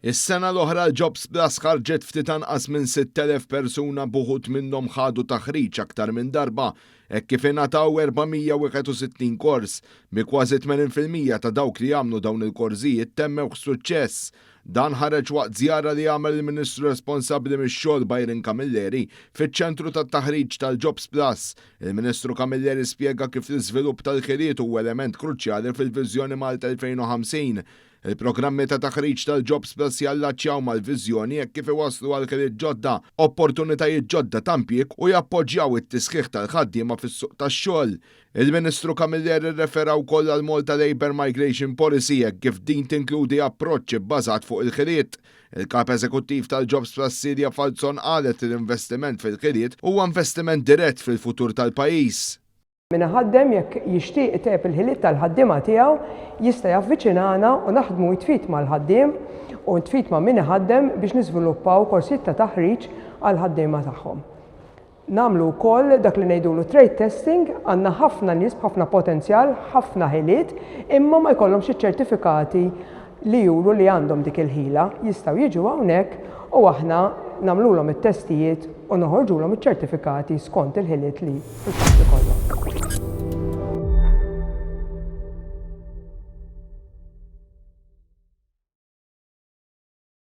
Is-sena l-oħra l-Jobs Plus ħarġet ftit anqas minn 6,000 persuna buħut minnhom ħadu taħriġ aktar minn darba, hekk kif ingħataw 461 kors, bi kważi 80% ta' dawk li jagħmlu dawn il-korsijiet temmew suċċess. Dan ħareġ waqt żjara li għamel il-Ministru responsabbli mix-xogħol Byron Camilleri fiċ-ċentru tat-taħriġ tal-Jobs Plus. Il-Ministru Camilleri spjega kif l-iżvilupp tal-ħiliet huwa element kruċjali fil-Viżjoni Malta 2050. Il-programmi ta' taħriġ tal-Jobs Plus jallaċċjaw mal-viżjoni hekk kif iwasslu għal ħiliet ġodda, opportunitajiet ġodda ta' impjieg u jappoġġjaw it-tisħiħ tal-ħaddiema fis-suq tax-xogħol. Il-Ministru Camilleri rrefera wkoll għal Malta Labour Migration Policy hekk kif din tinkludi approċċ bbażat fuq il-ħiliet. Il-Kap Eżekuttiv tal-Jobs Plus Silja Falzon qalet l-investiment fil-ħiliet huwa investiment dirett fil-futur tal-pajjiż. Min ħaddem jekk jixtieq itep il-ħiliet tal-ħaddiema tiegħu jista' jaffiċinana u naħdmu jitfit mal-ħaddiem u jitfit ma' min iħaddem biex niżviluppaw korsijiet ta' taħriġ għall-ħaddiema tagħhom. Nagħmlu wkoll dak li ngħidulu trade testing, għandna ħafna nies b'ħafna potenzjal, ħafna ħiliet, imma ma jkollhomx iċ-ċertifikati li juru li għandhom dik il-ħila, jistgħu jiġu hawnhekk u aħna nagħmluhom it-testijiet u noħorġulhom iċ-ċertifikati skont il-ħiliet li ikollhom.